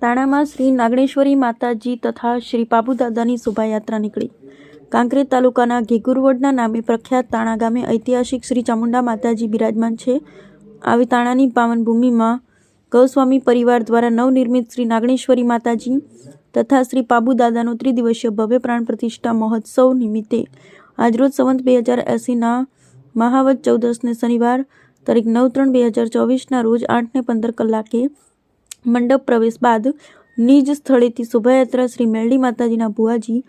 તાણામાં શ્રી નાગણેશ્વરી માતાજી તથા શ્રી પાબુદાદાની શોભાયાત્રા નીકળી. કાંકરેજ તાલુકાના ઘેગુરવડના નામે પ્રખ્યાત તાણા ગામે ઐતિહાસિક શ્રી ચામુંડા માતાજી બિરાજમાન છે. આવી તાણાની પાવન ભૂમિમાં ગૌસ્વામી પરિવાર દ્વારા નવનિર્મિત શ્રી નાગણેશ્વરી માતાજી તથા શ્રી પાબુદાદાનો ત્રિદિવસીય ભવ્ય પ્રાણ પ્રતિષ્ઠા મહોત્સવ નિમિત્તે આજરોજ સંવત 2080ના મહાવદ 14ને શનિવાર તારીખ 9/3/2024ના રોજ 8:15 કલાકે મંડપ પ્રવેશ બાદ નિજ સ્થળેથી શોભાયાત્રા શ્રી મેરડી માતાજીના ભુવાજી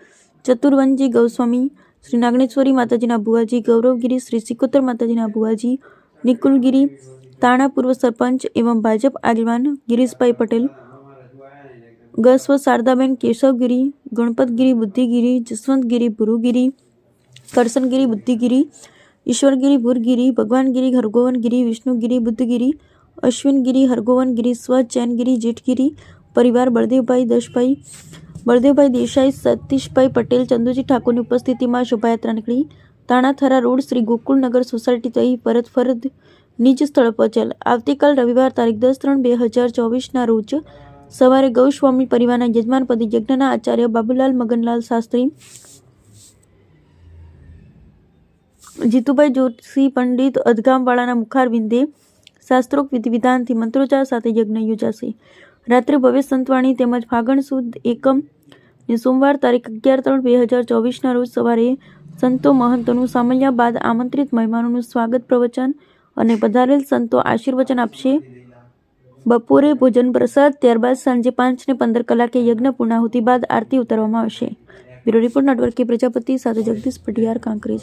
ચતુર્વંજી ગૌસ્વામી, શ્રી નાગણેશ્વરી માતાજીના ભુવાજી ગૌરવગીરી, શ્રી સિકોતર માતાજીના ભુવાજી નિકુલગીરી, તાણા પૂર્વ સરપંચ એવં ભાજપ આગેવાન ગિરીશભાઈ પટેલ, ગસ્વ શારદાબેન કેશવગીરી, ગણપતગીરી બુદ્ધિગીરી, જસવંતગીરી ભુરુગીરી, કરશનગીરી બુદ્ધિગીરી, ઈશ્વરગીરી ભુરગીરી, ભગવાનગીરી હરગોવનગીરી, વિષ્ણુગીરી બુદ્ધગીરી, અશ્વિનગીરી હરગોવનગીરી, સ્વચૈનગીરી જેઠગીરી પરિવાર, બળદેવભાઈ દેસાઈ, સતીશભાઈ પટેલ, ચંદુજી ઠાકોરની ઉપસ્થિતિમાં શોભાયાત્રા નીકળી. તાણાથરા રોડ શ્રી ગોકુલનગર સોસાયટી થઈ પરત ફરજ નિજ સ્થળ પહોંચેલ. આવતીકાલ રવિવાર તારીખ 10/3/2024ના રોજ સવારે ગૌસ્વામી પરિવારના યજમાનપદી યજ્ઞના આચાર્ય બાબુલાલ મગનલાલ શાસ્ત્રી, જીતુભાઈ જોશી પંડિત અધગામવાળાના મુખારવિંદે શાસ્ત્રોક્ત વિધિ વિધાનથી મંત્રોચ્ચાર સાથે યજ્ઞ યોજાશે. રાત્રે ભવ્ય સંતવાણી તેમજ ફાગણ સુદ એકમ ને સોમવાર તારીખ 11/3/2024ના રોજ સવારે સંતો મહંતોનું સામૈયા બાદ આમંત્રિત મહેમાનોનું સ્વાગત પ્રવચન અને પધારેલ સંતો આશીર્વચન આપશે. બપોરે ભોજન પ્રસાદ, ત્યારબાદ સાંજે 5:15 કલાકે યજ્ઞ પૂર્ણાહુતિ બાદ આરતી ઉતારવામાં આવશે. બ્યુરો રિપોર્ટ નેટવર્ક કે પ્રજાપતિ સાથે જગદીશ પટિયાર, કાંકરેજ.